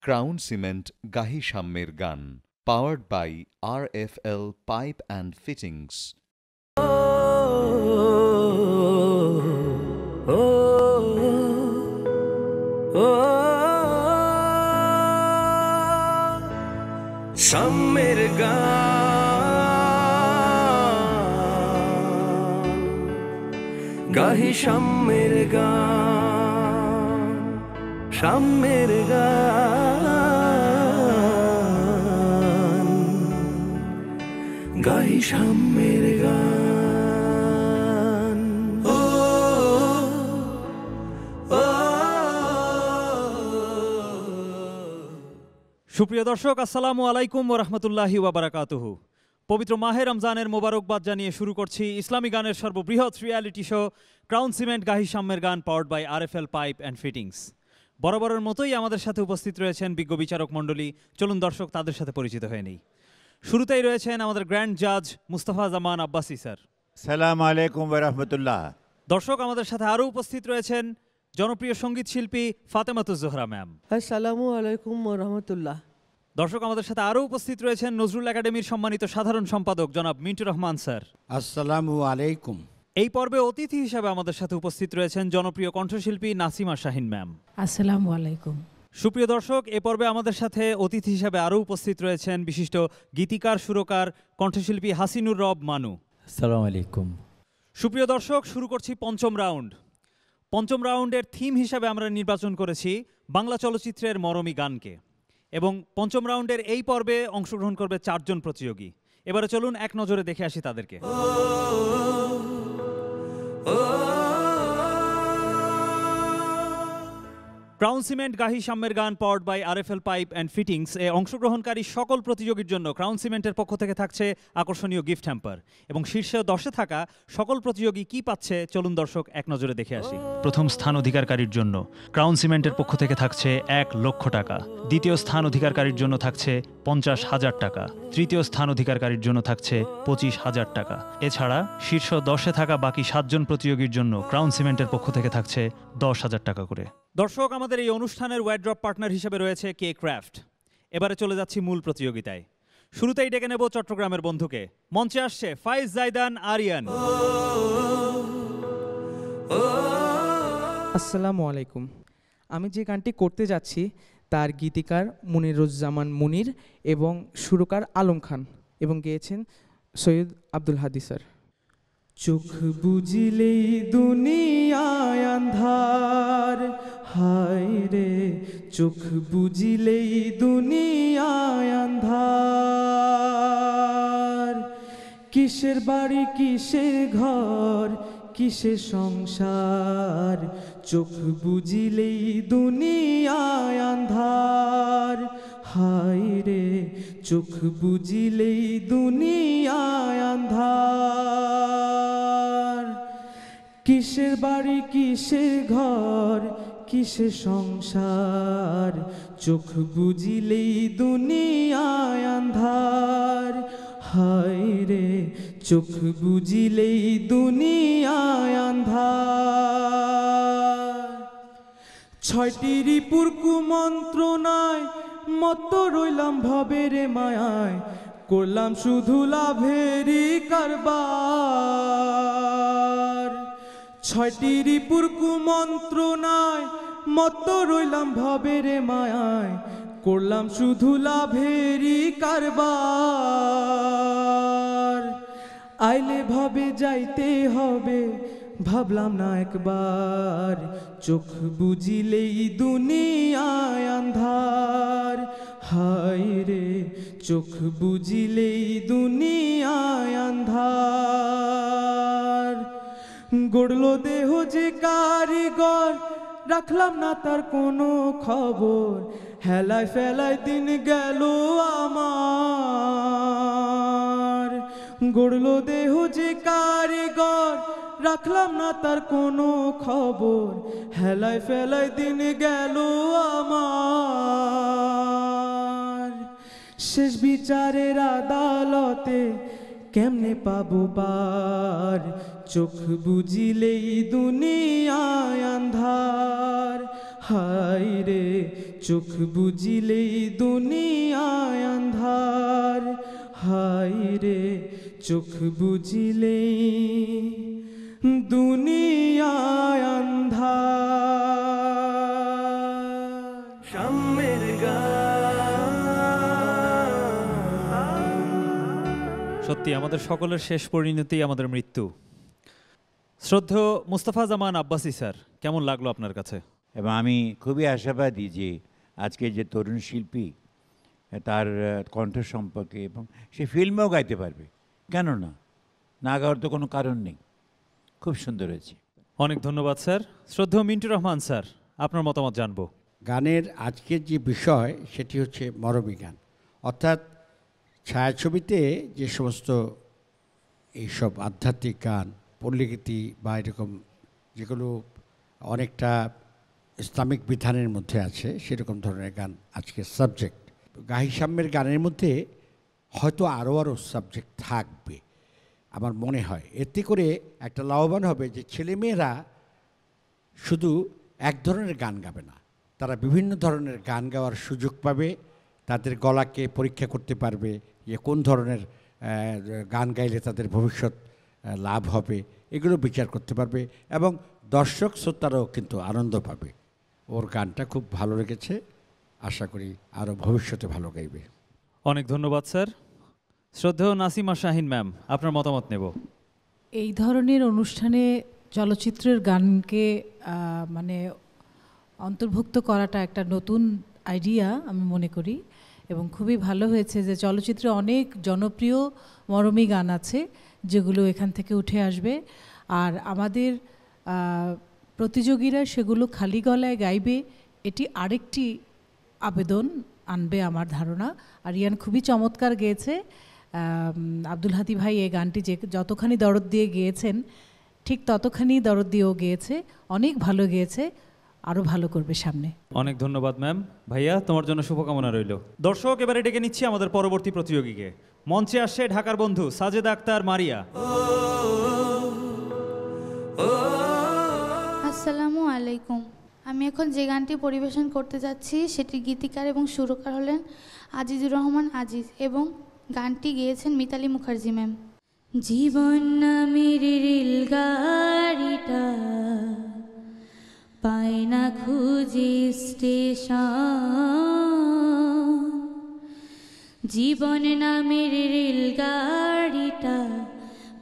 Crown Cement গাহি সাম্যের গান, powered by RFL pipe and fittings. সাম্যের গান গাহি সাম্যের গান, সাম্যের গান গাহি সাম্যের গান। সুপ্রিয় দর্শক, আসসালামু আলাইকুম ওয়া রাহমাতুল্লাহি ওয়া বারাকাতুহু। পবিত্র মাহে রমজানের মোবারকবাদ জানিয়ে শুরু করছি ইসলামী গানের সর্ববৃহৎ রিয়ালিটি শো ক্রাউন সিমেন্ট গাহি সাম্যের গান, powered by RFL pipe and fittings. বরাবরের মতোই আমাদের সাথে উপস্থিত রয়েছেন বিজ্ঞ বিচারক মণ্ডলী। চলুন দর্শক, তাদের সাথে পরিচিত হয়ে নেই। শুরুতেই রয়েছেন আমাদের গ্র্যান্ড জাজ মুস্তাফা জামান আব্বাসী স্যার। সালামু আলাইকুম ওয়া রাহমাতুল্লাহ। দর্শক, আমাদের সাথে আরও উপস্থিত রয়েছেন জনপ্রিয় সঙ্গীত শিল্পী ফাতেমাতুজ জোহরা ম্যাম। আসসালামু আলাইকুম ওয়া রাহমাতুল্লাহ। দর্শক, আমাদের সাথে আরও উপস্থিত রয়েছেন নজরুল একাডেমির সম্মানিত সাধারণ সম্পাদক জনাব মিন্টু রহমান স্যার। আসসালামু আলাইকুম। এই পর্বে অতিথি হিসেবে আমাদের সাথে উপস্থিত রয়েছেন জনপ্রিয় কণ্ঠশিল্পী নাসিমা শাহিন ম্যাম। আসসালামু আলাইকুম। সুপ্রিয় দর্শক, এ পর্বে আমাদের সাথে অতিথি হিসেবে আরও উপস্থিত রয়েছেন বিশিষ্ট গীতিকার, সুরকার, কণ্ঠশিল্পী হাসিনুর রব মানু। আসসালামু আলাইকুম। সুপ্রিয় দর্শক, শুরু করছি পঞ্চম রাউন্ড। পঞ্চম রাউন্ডের থিম হিসাবে আমরা নির্বাচন করেছি বাংলা চলচ্চিত্রের মরমী গানকে, এবং পঞ্চম রাউন্ডের এই পর্বে অংশগ্রহণ করবে 4 জন প্রতিযোগী। এবারে চলুন এক নজরে দেখে আসি তাদেরকে। ক্রাউন সিমেন্ট গাহি সাম্যের গান, powered by RFL pipe and fittings এ অংশগ্রহণকারী সকল প্রতিযোগীর জন্য ক্রাউন সিমেন্টের পক্ষ থেকে থাকছে আকর্ষণীয় গিফট হ্যাম্পার, এবং শীর্ষে 10-এ থাকা সকল প্রতিযোগী কি পাচ্ছে চলুন দর্শক এক নজরে দেখে আসি। প্রথম স্থান অধিকারকারীর জন্য ক্রাউন সিমেন্টের পক্ষ থেকে থাকছে 1 লক্ষ টাকা, দ্বিতীয় স্থান অধিকারকারীর জন্য থাকছে 50,000 টাকা, তৃতীয় স্থান অধিকারকারীর জন্য থাকছে 25,000 টাকা। এছাড়া শীর্ষ 10-এ থাকা বাকি 7 জন প্রতিযোগীর জন্য ক্রাউন সিমেন্টের পক্ষ থেকে থাকছে 10,000 টাকা করে। দর্শক, আমাদের এই অনুষ্ঠানের ওয়ারড্রপ পার্টনার হিসেবে রয়েছে কে ক্রাফট। এবারে চলে যাচ্ছি মূল প্রতিযোগিতায়। শুরুতেই ডেকে নেব চট্টগ্রামের বন্ধুকে। মঞ্চে আসছে ফাইজ জাইদান আরিয়ান। আসসালামু আলাইকুম। আমি যে গানটি করতে যাচ্ছি তার গীতিকার মুনিরুজ্জামান মুনির এবং সুরকার আলম খান, এবং গেয়েছেন সৈয়দ আব্দুল হাদি স্যার। চোখ বুঝিলেই দুনিয়ায় আন্ধার, হায় রে চোখ বুঝিলেই দুনিয়ায় আন্ধার, কিসের বাড়ি কিসের ঘর কিসের সংসার, চোখ বুঝিলেই দুনিয়ায় আন্ধার, হায় রে চোখ বুঝিলেই দুনিয়ায় আন্ধার, কিসের বাড়ি কিসের ঘর কিসের সংসার, চোখ বুঝিলেই দুনিয়ায় আন্ধার, হায় রে চোখ বুঝিলেই দুনিয়ায় আন্ধার। 6টি রিপুর কুমন্ত্রণায় মত রইলাম ভবের মায়ায়, করলাম শুধু লাভেরই কারবার। 6টি রিপুর কুমন্ত্রণায় মত রইলাম ভবের মায়ায়, করলাম শুধু লাভেরই কারবার। আইলে ভাবে যাইতে হবে ভাবলাম না একবার, চোখ বুঝিলেই দুনিয়ায় আন্ধার, হায় রে চোখ বুঝিলেই দুনিয়ায় আন্ধার। গড়ল দেহ যে কারিগর রাখলাম না তার কোনো খবর, হেলায় ফেলায় দিন গেল আমার। গড়ল দেহ যে কারিগর রাখলাম না তার কোনো খবর, হেলায় ফেলায় দিন গেল আমার। শেষ বিচারের আদালতে কেমনে পাবো পার, চোখ বুঝিলেই দুনিয়ায় আন্ধার, হায় রে চোখ বুঝিলেই দুনিয়ায় আন্ধার, হায় রে চোখ বুঝিলেই দুনিয়ায় আন্ধার। সাম্যের গান। সত্যি আমাদের সকলের শেষ পরিণতি আমাদের মৃত্যু। শ্রদ্ধেয় মুস্তাফা জামান আব্বাসী স্যার, কেমন লাগলো আপনার কাছে? এবং আমি খুবই আশাবাদী যে আজকে যে তরুণ শিল্পী তার কণ্ঠ সম্পর্কে, এবং সে ফিল্মেও গাইতে পারবে, কেন না, না গাওয়ার তো কোনো কারণ নেই। খুব সুন্দর হয়েছে। অনেক ধন্যবাদ স্যার। শ্রদ্ধেয় মিন্টু রহমান স্যার, আপনার মতামত জানবো। গানের আজকের যে বিষয় সেটি হচ্ছে মরমী গান, অর্থাৎ ছায়াছবিতে যে সমস্ত এইসব আধ্যাত্মিক গান, পল্লীগীতি বা এরকম যেগুলো অনেকটা ইসলামিক বিধানের মধ্যে আছে, সেরকম ধরনের গান আজকের সাবজেক্ট। গাহি সাম্যের গানের মধ্যে হয়তো আরও সাবজেক্ট থাকবে আমার মনে হয়। এতে করে একটা লাভবান হবে যে ছেলেমেয়েরা শুধু এক ধরনের গান গাবে না, তারা বিভিন্ন ধরনের গান গাওয়ার সুযোগ পাবে, তাদের গলাকে পরীক্ষা করতে পারবে যে কোন ধরনের গান গাইলে তাদের ভবিষ্যৎ লাভ হবে, এগুলো বিচার করতে পারবে, এবং দর্শক শ্রোতারাও কিন্তু আনন্দ পাবে। ওর গানটা খুব ভালো লেগেছে, আশা করি আরও ভবিষ্যতে ভালো গাইবে। অনেক ধন্যবাদ স্যার। শ্রদ্ধেয় নাসিমা শাহিন ম্যাম, আপনার মতামত নেব। এই ধরনের অনুষ্ঠানে চলচ্চিত্রের গানকে মানে অন্তর্ভুক্ত করাটা একটা নতুন আইডিয়া আমি মনে করি, এবং খুবই ভালো হয়েছে যে চলচ্চিত্রে অনেক জনপ্রিয় মরমী গান আছে যেগুলো এখান থেকে উঠে আসবে, আর আমাদের প্রতিযোগীরা সেগুলো খালি গলায় গাইবে, এটি আরেকটি আবেদন আনবে আমার ধারণা। আর ইয়ান খুবই চমৎকার গেয়েছে। আব্দুল হাদি ভাই এই গানটি যে যতখানি দরদ দিয়ে গেয়েছেন ঠিক ততখানি দরদ দিয়েও গেয়েছে, অনেক ভালো গেয়েছে, আরও ভালো করবে সামনে। অনেক ধন্যবাদ ম্যাম। ভাইয়া, তোমার জন্য শুভকামনা রইল। দর্শক, এবারে ডেকে নিচ্ছি আমাদের পরবর্তী প্রতিযোগীকে। মঞ্চে আসছে ঢাকার বন্ধু সাজেদা আক্তার মারিয়া। আসসালামু আলাইকুম। আমি এখন যে গানটি পরিবেশন করতে যাচ্ছি সেটির গীতিকার এবং সুরকার হলেন আজিজুর রহমান আজিজ, এবং গানটি গেয়েছেন মিতালি মুখার্জি ম্যাম। জীবন নামের রেলগাড়িটা পায় না খুঁজে স্টেশন, জীবন নামের রেলগাড়িটা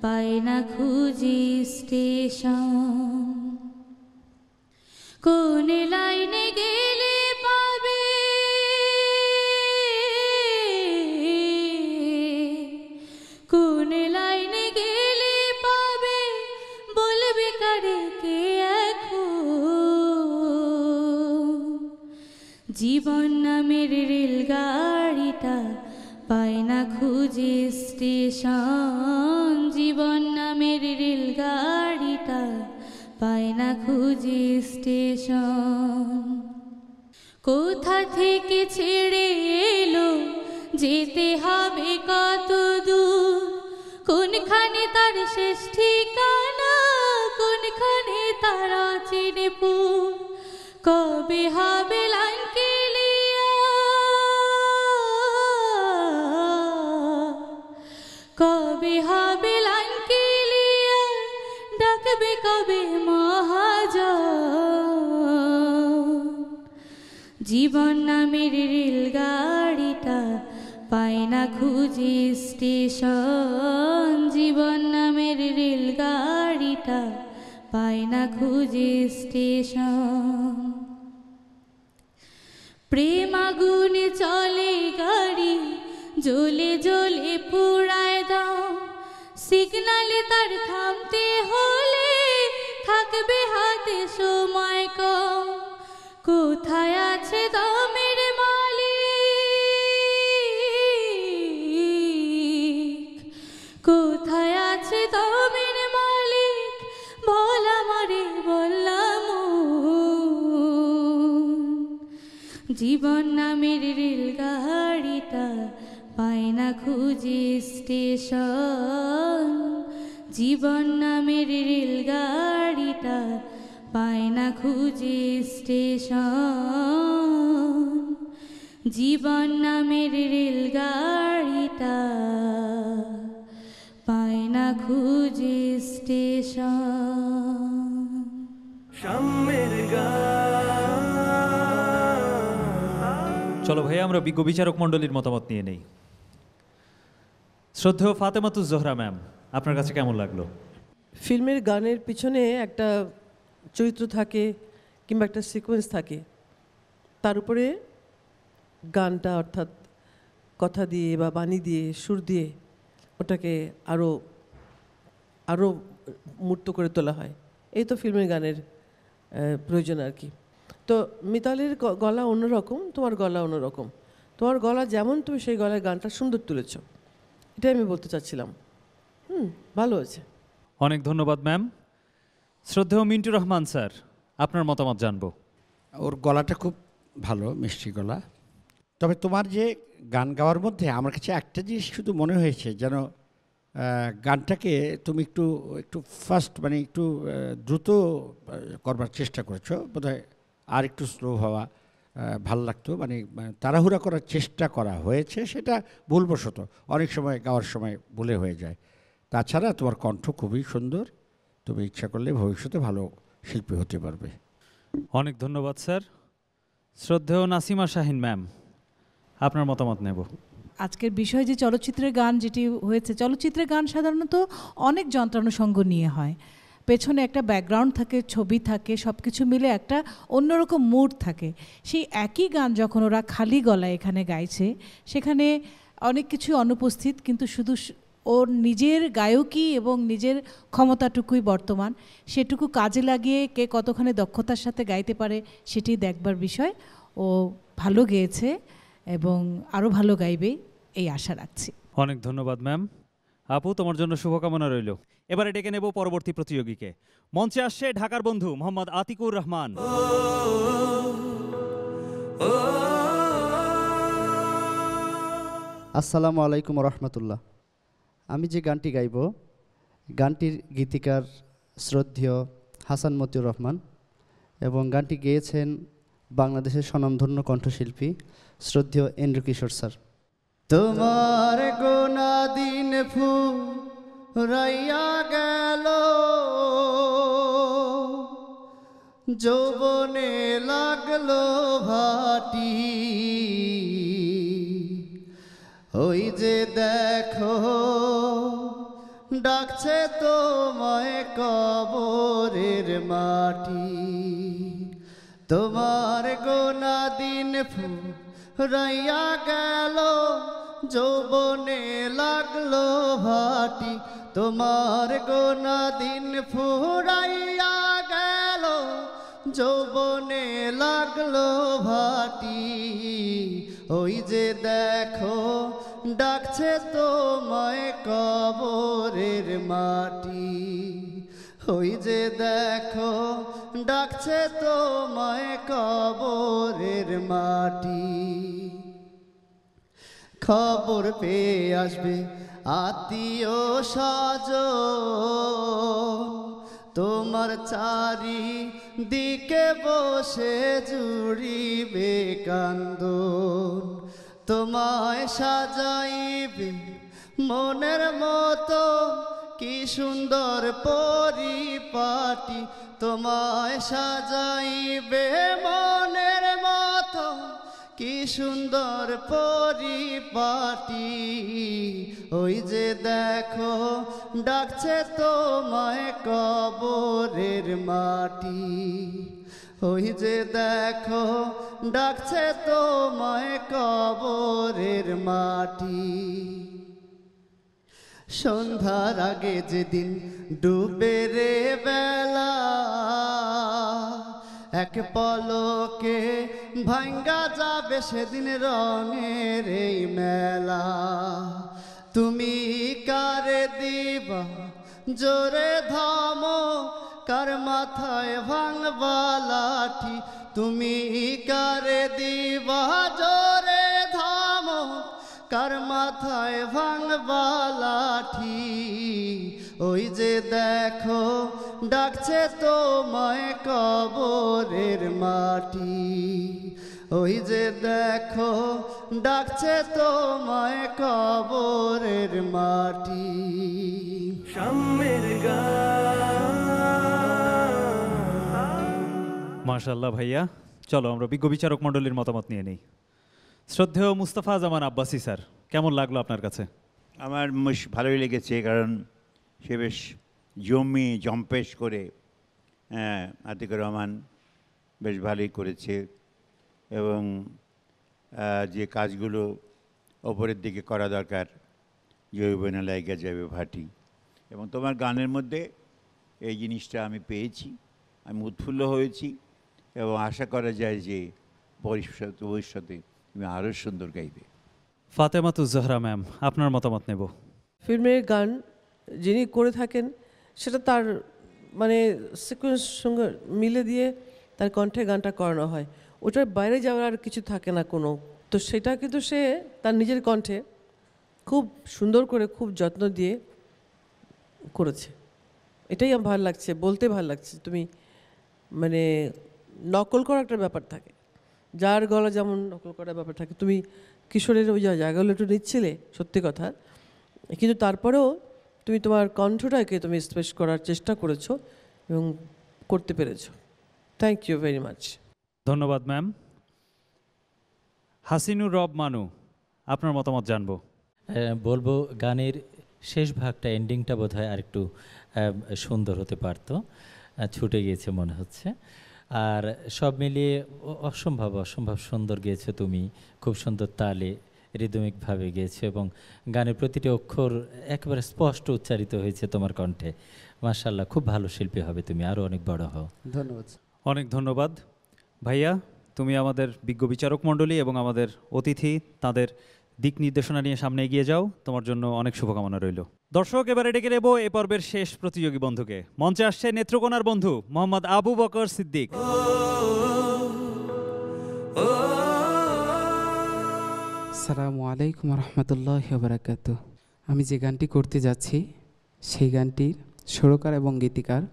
পায় না খুঁজে স্টেশন, কোন লাইনে গেলে পাবে, কোন লাইনে গেলে পাবে, বলবে কারে কে এখন, জীবন নামের রেলগাড়িটা পায় না খুঁজে স্টেশন, জীবন নামের রেলগাড়িটা পায় না খুঁজে স্টেশন, কোথা থেকে ছেড়ে এলো, যেতে হবে কত দূর, কোনখানে তার শেষ ঠিকানা, কোনখানে তার চিনেপুর, কবে হবে লাইন ক্লিয়ার, কবে হবে লাইন ক্লিয়ার, ডাকবে কবে মহাজন, জীবন নামের রেলগাড়িটা পায় না খুঁজে স্টেশন, জীবন নামের রেলগাড়িটা পায় না খুঁজে স্টেশন, প্রেম আগুনে চলে গাড়ি, জ্বলে জ্বলে পুড়ায় দাও, সিগনালে তার থামতে হলে থাকবে হাতে সময় কম, কোথায় আছে দমের মালিক, কোথায় আছে দমের মালিক, বল আমারে বললাম, জীবন নামের রেলগাড়িটা পায় না খুঁজে স্টেশন, জীবন নামের রেলগাড়িটা পায় না খুঁজে স্টেশন। জীবন নামের রেলগাড়িটা পায় না খুঁজে স্টেশন। সাম্যের গান। চলো ভাইয়া আমরা বিজ্ঞ বিচারক মণ্ডলীর মতামত নিয়ে নেই। শ্রদ্ধেয় ফাতেমাতুজ জোহরা ম্যাম, আপনার কাছে কেমন লাগলো? ফিল্মের গানের পিছনে একটা চরিত্র থাকে কিংবা একটা সিকোয়েন্স থাকে, তার উপরে গানটা অর্থাৎ কথা দিয়ে বা বাণী দিয়ে সুর দিয়ে ওটাকে আরও আরও মূর্ত করে তোলা হয়। এই তো ফিল্মের গানের প্রয়োজন আর কি। তো মিতালির গলা অন্যরকম, তোমার গলা অন্যরকম। তোমার গলা যেমন তুমি সেই গলায় গানটা সুন্দর তুলেছ, এটাই আমি বলতে চাচ্ছিলাম। ভালো আছে। অনেক ধন্যবাদ ম্যাম। শ্রদ্ধেয় মিন্টু রহমান স্যার, আপনার মতামত জানবো। ওর গলাটা খুব ভালো, মিষ্টি গলা। তবে তোমার যে গান গাওয়ার মধ্যে আমার কাছে একটা জিনিস শুধু মনে হয়েছে, যেন গানটাকে তুমি একটু একটু ফাস্ট মানে একটু দ্রুত করবার চেষ্টা করেছো বোধহয়। আর একটু স্লো হওয়া ভালো লাগতো, মানে তাড়াহুড়া করার চেষ্টা করা হয়েছে, সেটা ভুলবশত অনেক সময় গাওয়ার সময় ভুলে হয়ে যায়। তাছাড়া তোমার কণ্ঠ খুবই সুন্দর, তুমি ইচ্ছা করলে ভবিষ্যতে ভালো শিল্পী হতে পারবে। অনেক ধন্যবাদ স্যার। শ্রদ্ধেয় নাসিমা শাহিন ম্যাম, আপনার মতামত নেব। আজকের বিষয় যে চলচ্চিত্রের গান যেটি হয়েছে, চলচ্চিত্রের গান সাধারণত অনেক যন্ত্রানুষঙ্গ নিয়ে হয়। পেছনে একটা ব্যাকগ্রাউন্ড থাকে, ছবি থাকে, সব কিছু মিলে একটা অন্যরকম মুড থাকে। সেই একই গান যখন ওরা খালি গলায় এখানে গাইছে, সেখানে অনেক কিছু অনুপস্থিত, কিন্তু শুধু ওর নিজের গায়কী এবং নিজের ক্ষমতাটুকুই বর্তমান। সেটুকু কাজে লাগিয়ে কে কতখানি দক্ষতার সাথে গাইতে পারে সেটি দেখবার বিষয়। ও ভালো গেয়েছে এবং আরও ভালো গাইবে এই আশা রাখছি। অনেক ধন্যবাদ ম্যাম। আপু, তোমার জন্য শুভকামনা রইল। এবারে ডেকে নেব পরবর্তী প্রতিযোগীকে। মঞ্চে আসছে ঢাকার বন্ধু মোহাম্মদ আতিকুর রহমান। আসসালামু আলাইকুম রহমতুল্লাহ। আমি যে গানটি গাইব, গানটির গীতিকার শ্রদ্ধেয় হাসান মতিউর রহমান এবং গানটি গেয়েছেন বাংলাদেশের স্বনামধন্য কণ্ঠশিল্পী শ্রদ্ধেয় এন্ড্রু কিশোর স্যার। তোমার গোনা দিন ফুরাইয়া গেল, যৌবনে লাগলো ভাটি, ওই যে দেখো ডাকছে তোমায় কবরের মাটি। তোমার গোনা দিন ফুরাইয়া গেল, যৌবনে লাগলো ভাটি। তোমার গোনা দিন ফুরাইয়া গেল, যৌবনে লাগলো ভাটি, ওই যে দেখো ডাকছে তোমায় কবরের মাটি। ওই যে দেখো ডাকছে তোমায় কবরের মাটি। খবর পেয়ে আসবে আত্মীয় স্বজন, তোমার চারি দিকে বসে জুড়িবে কান্দন। তোমায় সাজাইবে মনের মতো কি সুন্দর পরিপাটি। তোমায় সাজাইবে মনের মতো কি সুন্দর পরিপাটি, ওই যে দেখো ডাকছে তোমায় কবরের মাটি। ওই যে দেখো ডাকছে তোমায় কবরের মাটি। সন্ধ্যার আগে যেদিন ডুবে রে বেলা, এক পলকে ভাঙ্গা যাবে সেদিন রঙের এই মেলা। তুমি কারে দিবা জোরে ধমক, কার মাথায় ভাঙবা লাঠি। তুমি কারে দিবা জোরে ধমক, কার মাথায় ভাঙবা লাঠি। ওই যে দেখো ডাকছে তোমায় কবরের মাটি। ওই যে দেখো ডাকছে তোমায় কবরের মাটি। সাম্যের গান। মাশাআল্লাহ ভাইয়া, চলো আমরা বিজ্ঞ বিচারক মণ্ডলীর মতামত নিয়ে নেই। শ্রদ্ধেয় মুস্তাফা জামান আব্বাসী স্যার, কেমন লাগলো আপনার কাছে? আমার ভালোই লেগেছে, কারণ সে বেশ জম্পেশ করে আতিকুর রহমান বেশ ভালোই করেছে, এবং যে কাজগুলো ওপরের দিকে করা দরকার, জৈব না লাইগা যাবে ভাটি, এবং তোমার গানের মধ্যে এই জিনিসটা আমি পেয়েছি, আমি উৎফুল্ল হয়েছি, এবং আশা করা যায় যে ভবিষ্যতে তুমি আরও সুন্দর গাইবে। ফাতেমাতুজ জাহরা ম্যাম, আপনার মতামত নেব। ফিল্মের গান যিনি করে থাকেন সেটা তার মানে সিকোয়েন্স সঙ্গে মিলে দিয়ে তার কণ্ঠে গানটা করানো হয়, ওটার বাইরে যাওয়ার আর কিছু থাকে না কোনো। তো সেটা কিন্তু সে তার নিজের কণ্ঠে খুব সুন্দর করে খুব যত্ন দিয়ে করেছে। এটাই আমার ভালো লাগছে, বলতে ভালো লাগছে। তুমি মানে নকল করার একটা ব্যাপার থাকে, যার গলা যেমন নকল করার ব্যাপার থাকে, তুমি কিশোরের ওই জায়গাগুলো একটু নিচ্ছিলে সত্যি কথা, কিন্তু তারপরেও তুমি তোমার কণ্ঠটাকে তুমি স্পেশ করার চেষ্টা করেছো এবং করতে পেরেছো। Thank you very much. ধন্যবাদ ম্যাম। হাসিনুর রব মানু, আপনার মতামত জানবো। বলবো গানের শেষ ভাগটা, এন্ডিংটা বোধহয় আর একটু সুন্দর হতে পারতো, ছুটে গিয়েছে মনে হচ্ছে। আর সব মিলিয়ে অসম্ভব সুন্দর গিয়েছো তুমি, খুব সুন্দর তালে রিদমিকভাবে গিয়েছো, এবং গানের প্রতিটি অক্ষর একেবারে স্পষ্ট উচ্চারিত হয়েছে তোমার কণ্ঠে। মাশাআল্লাহ, খুব ভালো শিল্পী হবে তুমি, আরও অনেক বড় হও। ধন্যবাদ। অনেক ধন্যবাদ ভাইয়া। তুমি আমাদের বিজ্ঞ বিচারক মণ্ডলী এবং আমাদের অতিথি তাদের দিক নির্দেশনা নিয়ে সামনে এগিয়ে যাও, তোমার জন্য অনেক শুভকামনা রইল। দর্শক, এবারে ডেকে নেব এ পর্বের শেষ প্রতিযোগী বন্ধুকে। মঞ্চে আসছে নেত্রকোনার বন্ধু মোহাম্মদ আবু বকর সিদ্দিক। আসসালামু আলাইকুম রহমতুল্লাহ বারাকাতুহু। আমি যে গানটি করতে যাচ্ছি সেই গানটির সুরকার এবং গীতিকার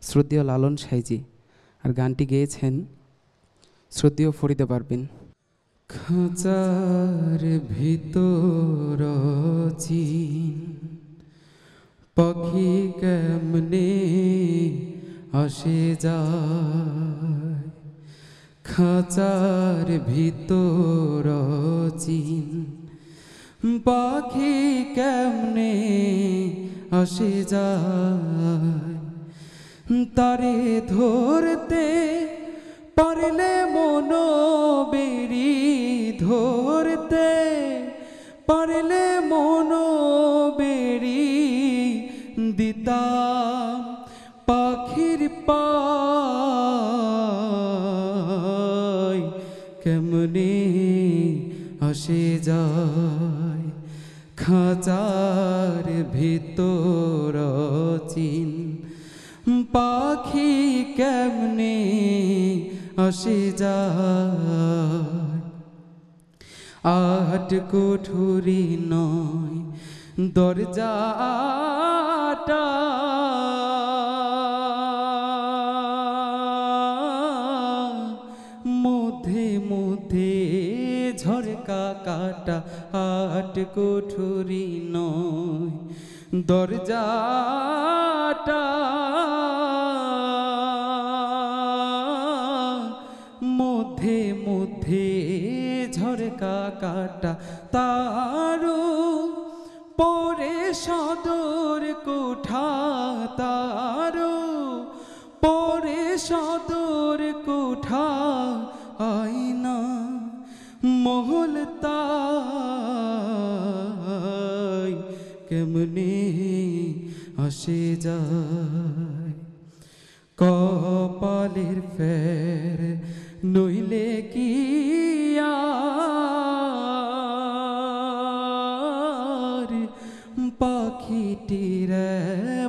শ্রদ্ধেয় লালন সাইজি, আর গানটি গেয়েছেন শ্রদ্ধেয় ফরিদা পারভিন। খাঁচার ভিতর চিন পাখি কেমনে আসে যায়, খাঁচার ভিতর চিন পাখি কেমনে আসে যায়, তারে ধরতে পারলে মনো বেরি ধরতে পারলে মনো বেরি দিতাম পাখির পায়, কেমনে আসে যায়, খাঁচার ভিতর চিন পাখি কেমনে আসে যায়। আট কুঠুরি নয় দরজাটা, মধ্যে মধ্যে ঝরকা কাটা, আট কুঠুরি নয় দরজাটা, মধ্যে মধ্যে ঝরকা কাটা, তারও পরে সদর কোঠা, তারও পরে সদর কোঠা, আয়না মহল তাই, কেমনে আসে যায়, কপালের ফের নইলে কি আর, পাখিটির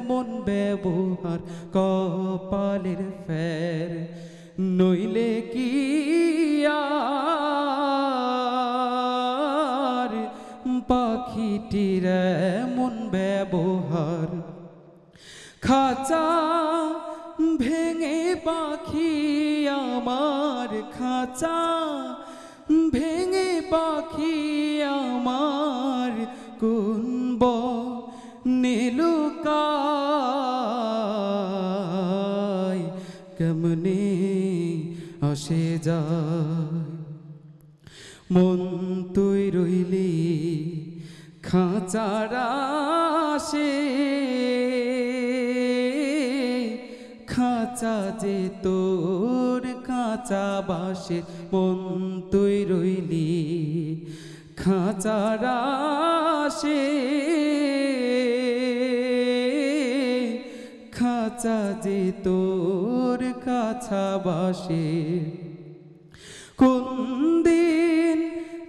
মন ব্যবহার, কপালের ফের নইলে কি আর, পাখিটির মন ব্যবহার, খাঁচা ভেঙে পাখি আমার, খাঁচা পাখি আমার কোন বনে লুকায়, কেমনে আসে যায়। মন তুই রইলি খাঁচারা সে, খাঁচা যে তোর খাঁচা বাসে। মন তুই রইলি খাঁচারা সে, খাঁচা যে তোর খাঁচা বাসে। কোন দিন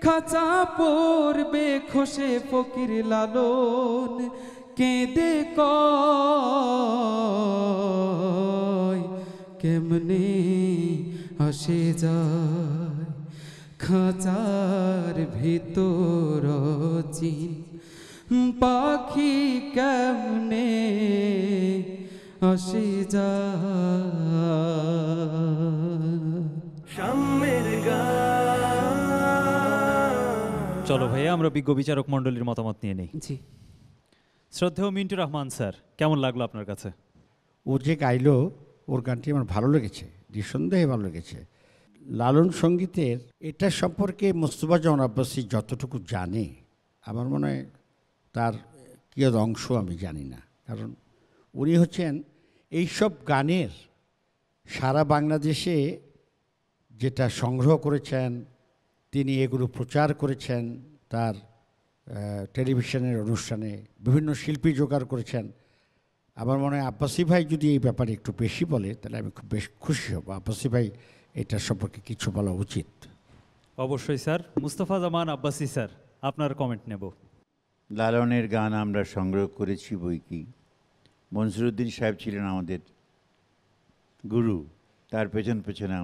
খাঁচা পড়বে খসে ফকির লালন, কেঁদে কয় কেমনে আসে যায়। খাঁচার ভিতর চিন পাখি কেমনে আসে যায়। সাম্যের গান। চলো ভাইয়া আমরা বিজ্ঞ বিচারক মণ্ডলীর মতামত নিয়ে নেই। জি, শ্রদ্ধেয় মিন্টু রহমান স্যার, কেমন লাগলো আপনার কাছে? ও যে গাইলো ওর গানটি আমার ভালো লেগেছে, নিঃসন্দেহে ভালো লেগেছে। লালন সঙ্গীতের এটা সম্পর্কে মোস্তফা জামান আব্বাসী যতটুকু জানে, আমার মনে হয় তার কী অংশ আমি জানি না। কারণ উনি হচ্ছেন এইসব গানের সারা বাংলাদেশে যেটা সংগ্রহ করেছেন, তিনি এগুলো প্রচার করেছেন, তার টেলিভিশনের অনুষ্ঠানে বিভিন্ন শিল্পী জোগাড় করেছেন। আমার মনে হয় আব্বাসী ভাই যদি এই ব্যাপারে একটু বেশি বলে তাহলে আমি খুব বেশ খুশি হব। আব্বাসী ভাই এটা সম্পর্কে কিছু বলা উচিত। অবশ্যই স্যার। মুস্তফা জামান আব্বাসী স্যার, আপনার কমেন্ট নেব। লালনের গান আমরা সংগ্রহ করেছি বই কি, মনসুরুদ্দিন সাহেব ছিলেন আমাদের গুরু, তার পেছন পেছনে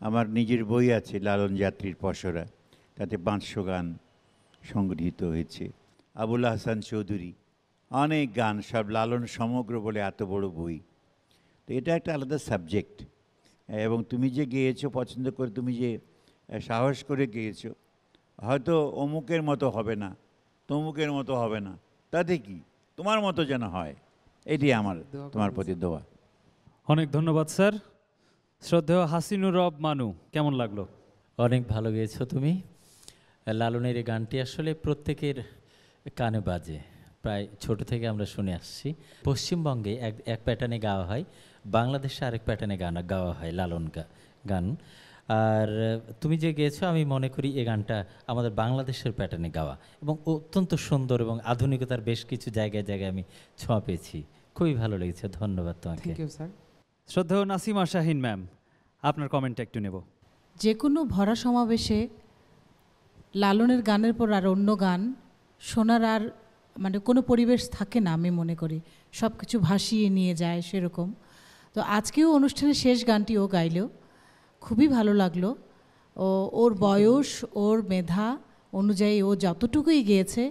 আমার নিজের বই আছে লালন যাত্রীর পসরা, তাতে 500 গান সংগৃহীত হয়েছে। আবুল হাসান চৌধুরী অনেক গান, সব লালন সমগ্র বলে এত বড় বই। তো এটা একটা আলাদা সাবজেক্ট। এবং তুমি যে গেয়েছো পছন্দ করে, তুমি যে সাহস করে গেয়েছো, হয়তো অমুকের মতো হবে না, তমুকের মতো হবে না, তাতে কি, তোমার মতো যেন হয়, এটি আমার তোমার প্রতি দোয়া। অনেক ধন্যবাদ স্যার। শ্রদ্ধেয় হাসিনুর রব মানু, কেমন লাগলো? অনেক ভালো গেয়েছো তুমি। লালনের এই গানটি আসলে প্রত্যেকের কানে বাজে, প্রায় ছোট থেকে আমরা শুনে আসছি। পশ্চিমবঙ্গে এক প্যাটার্নে গাওয়া হয়, বাংলাদেশে আরেক প্যাটার্নে গাওয়া হয় লালন গান। আর তুমি যে গেয়েছো, আমি মনে করি এই গানটা আমাদের বাংলাদেশের প্যাটার্নে গাওয়া এবং অত্যন্ত সুন্দর, এবং আধুনিকতার বেশ কিছু জায়গায় জায়গায় আমি ছোঁয়া পেয়েছি। খুবই ভালো লেগেছে, ধন্যবাদ তোমাকে। Thank you sir. শ্রদ্ধেয় নাসিমা শাহিন ম্যাম, আপনার কমেন্টটা একটু নেব। যে কোনো ভরা সমাবেশে লালনের গানের পর আর অন্য গান শোনার আর মানে কোনো পরিবেশ থাকে না, আমি মনে করি সব কিছু ভাসিয়ে নিয়ে যায় সেরকম। তো আজকেও অনুষ্ঠানের শেষ গানটি ও গাইলেও খুবই ভালো লাগলো। ওর বয়স, ওর মেধা অনুযায়ী ও যতটুকুই গেয়েছে,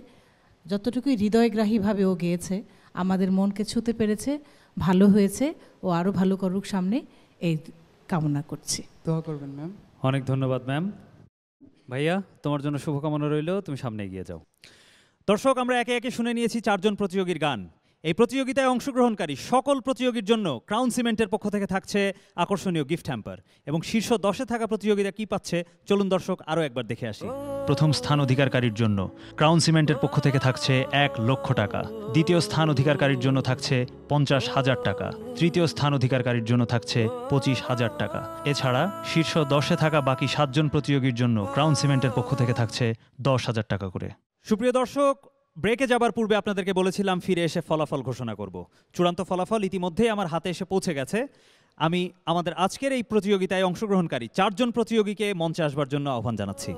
যতটুকুই হৃদয়গ্রাহীভাবে ও গেয়েছে, আমাদের মনকে ছুঁতে পেরেছে, ভালো হয়েছে। ও আরও ভালো করুক সামনে, এই কামনা করছি। দোয়া করবেন ম্যাম। অনেক ধন্যবাদ ম্যাম। ভাইয়া, তোমার জন্য শুভকামনা রইল, তুমি সামনে এগিয়ে যাও। দর্শক, আমরা একে একে শুনে নিয়েছি 4 জন প্রতিযোগীর গান। এই প্রতিযোগিতায় অংশগ্রহণকারী সকল প্রতিযোগীর জন্য ক্রাউন সিমেন্টের পক্ষ থেকে থাকছে আকর্ষণীয় গিফট হ্যাম্পার। এবং শীর্ষ 10-এ থাকা প্রতিযোগীরা কি পাচ্ছে, চলুন দর্শক আরও একবার দেখে আসি। প্রথম স্থান অধিকারকারীর জন্য ক্রাউন সিমেন্টের পক্ষ থেকে থাকছে 1 লক্ষ টাকা। দ্বিতীয় স্থান অধিকারকারীর জন্য থাকছে 50,000 টাকা। তৃতীয় স্থান অধিকারকারীর জন্য থাকছে 25,000 টাকা। এছাড়া শীর্ষ 10-এ থাকা বাকি 7 জন প্রতিযোগীর জন্য ক্রাউন সিমেন্টের পক্ষ থেকে থাকছে 10,000 টাকা করে। সুপ্রিয় দর্শক, ব্রেকে যাবার পূর্বে আপনাদেরকে বলেছিলাম ফিরে এসে ফলাফল ঘোষণা করব। চূড়ান্ত ফলাফল ইতিমধ্যেই আমার হাতে এসে পৌঁছে গেছে। আমি আমাদের আজকের এই প্রতিযোগিতায় অংশগ্রহণকারী 4 জন প্রতিযোগীকে মঞ্চে আসবার জন্য আহ্বান জানাচ্ছি।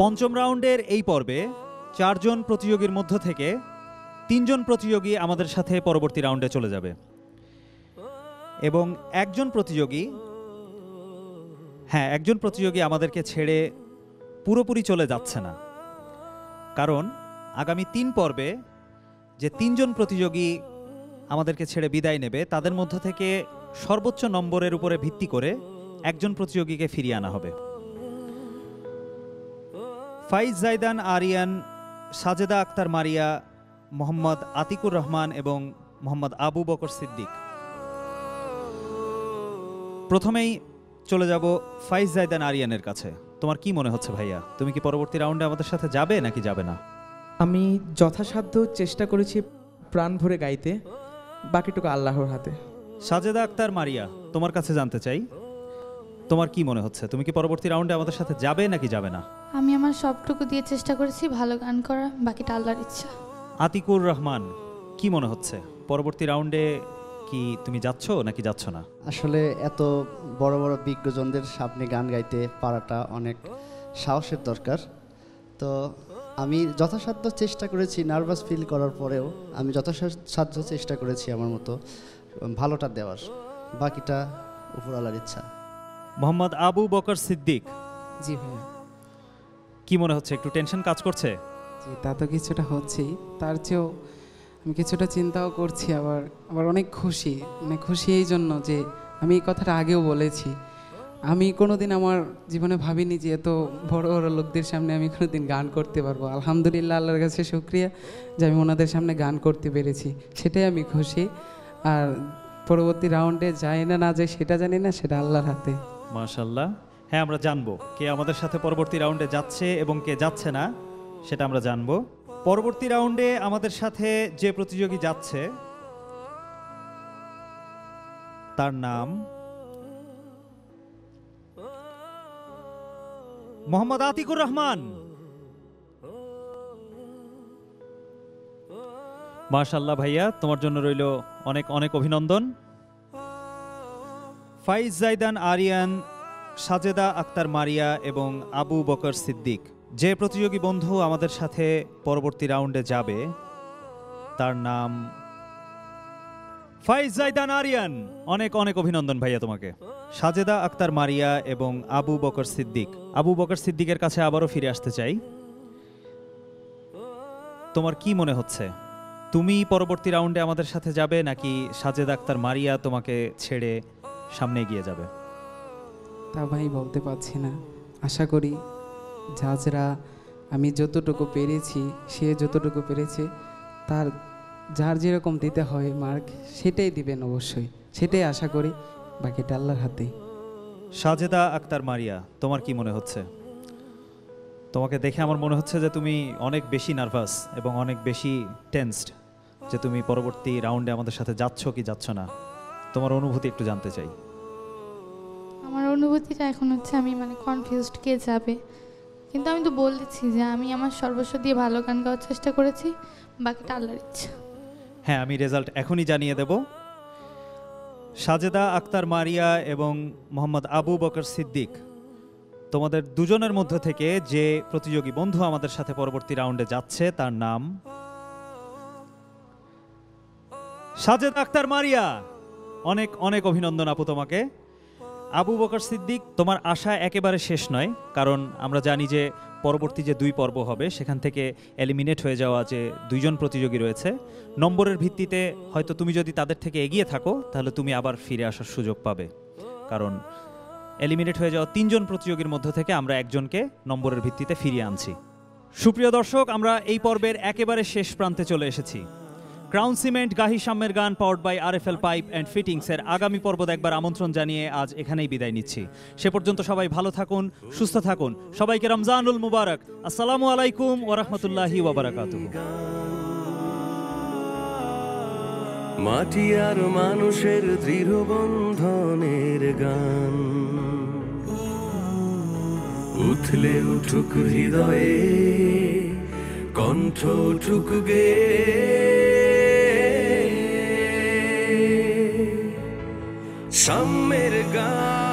পঞ্চম রাউন্ডের এই পর্বে 4 জন প্রতিযোগীর মধ্য থেকে 3 জন প্রতিযোগী আমাদের সাথে পরবর্তী রাউন্ডে চলে যাবে। এবং একজন প্রতিযোগী আমাদেরকে ছেড়ে পুরোপুরি চলে যাচ্ছে না, কারণ আগামী 3 পর্বে যে 3 জন প্রতিযোগী আমাদেরকে ছেড়ে বিদায় নেবে তাদের মধ্য থেকে সর্বোচ্চ নম্বরের উপরে ভিত্তি করে একজন প্রতিযোগীকে ফিরিয়ে আনা হবে। ফাইজ জাইদান আরিয়ান, সাজেদা আক্তার মারিয়া, মোহাম্মদ আতিকুর রহমান এবং মোহাম্মদ আবু বকর সিদ্দিক। প্রথমেই চলে যাব ফাইজ জাইদান আরিয়ানের কাছে। তোমার কি মনে হচ্ছে ভাইয়া, তুমি কি পরবর্তী রাউন্ডে আমাদের সাথে যাবে নাকি যাবে না? আমি যথাসাধ্য চেষ্টা করেছি প্রাণ ভরে গাইতে, বাকিটুকু আল্লাহর হাতে। সাজেদা আক্তার মারিয়া, তোমার কাছে জানতে চাই, তোমার কি মনে হচ্ছে, তুমি কি পরবর্তী রাউন্ডে আমাদের সাথে যাবে নাকি যাবে না? আমি আমার সবটুকু দিয়ে চেষ্টা করেছি ভালো গান করা, বাকিটা আল্লাহর ইচ্ছা। আতিকুর রহমান, কি মনে হচ্ছে, পরবর্তী রাউন্ডে কি তুমি যাচ্ছ নাকি যাচ্ছ না? আসলে এত বড় বড় বিজ্ঞজনদের সামনে গান গাইতে পারাটা অনেক সাহসের দরকার। তো আমি যথাসাধ্য চেষ্টা করেছি, নার্ভাস ফিল করার পরেও আমি যথাসাধ্য চেষ্টা করেছি আমার মতো ভালোটা দেওয়ার, বাকিটা উপরওয়ালার ইচ্ছা। মোহাম্মদ আবু বকর সিদ্দিক, জি ভাইয়া। কি মনে হচ্ছে, একটু টেনশন কাজ করছে? জি, তা তো কিছুটা হচ্ছেই, তার চেয়েও আমি কিছুটা চিন্তাও করছি, আবার অনেক খুশি, মানে খুশি এই জন্য যে আমি এই কথাটা আগেও বলেছি, আমি কোনোদিন আমার জীবনে ভাবিনি যে এত বড় বড় লোকদের সামনে আমি কোনোদিন গান করতে পারবো। আলহামদুলিল্লাহ, আল্লাহর কাছে শুকরিয়া যে আমি ওনাদের সামনে গান করতে পেরেছি, সেটাই আমি খুশি। আর পরবর্তী রাউন্ডে যায় না না যায় সেটা জানি না, সেটা আল্লাহর হাতে। মাশাআল্লাহ। হ্যাঁ, আমরা জানবো কে আমাদের সাথে পরবর্তী রাউন্ডে যাচ্ছে এবং কে যাচ্ছে না, সেটা আমরা জানবো। পরবর্তী রাউন্ডে আমাদের সাথে যে প্রতিযোগী যাচ্ছে তার নাম মোহাম্মদ আতিকুর রহমান। মাশাআল্লাহ ভাইয়া, তোমার জন্য রইল অনেক অনেক অভিনন্দন। ফাইজ জাইদান আরিয়ান, সাজেদা আক্তার মারিয়া এবং আবু বকর সিদ্দিক, যে প্রতিযোগী বন্ধু আমাদের সাথে পরবর্তী রাউন্ডে যাবে তার নাম ফাইজ জাইদান আরিয়ান। অনেক অনেক অভিনন্দন ভাইয়া তোমাকে। সাজেদা আক্তার মারিয়া এবং আবু বকর সিদ্দিক, আবু বকর সিদ্দিকের কাছে আবারও ফিরে আসতে চাই। তোমার কি মনে হচ্ছে, তুমি পরবর্তী রাউন্ডে আমাদের সাথে যাবে নাকি সাজেদা আক্তার মারিয়া তোমাকে ছেড়ে সামনে এগিয়ে যাবে? তা ভাই বলতে পারছি না, আশা করি জাজরা আমি যতটুকু পেরেছি, সে যতটুকু পেরেছে, তার যার যেরকম দিতে হয় মার্ক সেটাই দিবেন অবশ্যই, সেটাই আশা করি, বাকিটা আল্লাহর হাতে। সাজেদা আক্তার মারিয়া, তোমার কি মনে হচ্ছে? তোমাকে দেখে আমার মনে হচ্ছে যে তুমি অনেক বেশি নার্ভাস এবং অনেক বেশি টেন্সড, যে তুমি পরবর্তী রাউন্ডে আমাদের সাথে যাচ্ছ কি যাচ্ছ না। তোমার অনুভূতি একটু জানতে চাই। আমার অনুভূতিটা এখন হচ্ছে আমি কনফিউজড কে যাবে, কিন্তু আমি তো বলেছি যে আমি আমার সর্বস্ব দিয়ে ভালো গান গাওয়ার চেষ্টা করেছি, বাকিটা আল্লাহর ইচ্ছা। হ্যাঁ, আমি রেজাল্ট এখনই জানিয়ে দেব। সাজেদা আক্তার মারিয়া এবং মোহাম্মদ আবু বকর সিদ্দিক, তোমাদের দুজনের মধ্যে থেকে যে প্রতিযোগী বন্ধু আমাদের সাথে পরবর্তী রাউন্ডে যাচ্ছে তার নাম সাজেদা আক্তার মারিয়া। অনেক অনেক অভিনন্দন আপু তোমাকে। আবু বকর সিদ্দিক, তোমার আশা একেবারে শেষ নয়, কারণ আমরা জানি যে পরবর্তী যে 2 পর্ব হবে সেখান থেকে এলিমিনেট হয়ে যাওয়া যে 2 জন প্রতিযোগী রয়েছে, নম্বরের ভিত্তিতে হয়তো তুমি যদি তাদের থেকে এগিয়ে থাকো তাহলে তুমি আবার ফিরে আসার সুযোগ পাবে, কারণ এলিমিনেট হয়ে যাওয়া 3 জন প্রতিযোগীর মধ্য থেকে আমরা একজনকে নম্বরের ভিত্তিতে ফিরিয়ে আনছি। সুপ্রিয় দর্শক, আমরা এই পর্বের একেবারে শেষ প্রান্তে চলে এসেছি। ক্রাউন সিমেন্ট গাহি সাম্যের গান powered by RFL pipe and ফিটিংসের আগামী পর্ব দেখবার আমন্ত্রণ জানিয়ে আজ এখানেই বিদায় নিচ্ছি। সে পর্যন্ত সবাই ভালো থাকুন, সুস্থ থাকুন। সবাইকে রমজানুল মুবারক। আসসালামু আলাইকুম ওয়া রাহমাতুল্লাহি ওয়া বারাকাতুহু। মাটি আর মানুষের দৃঢ় বন্ধনের গান, উথলে উঠুক হৃদয়ে, কণ্ঠ উঠুক গে, সাম্যের গান।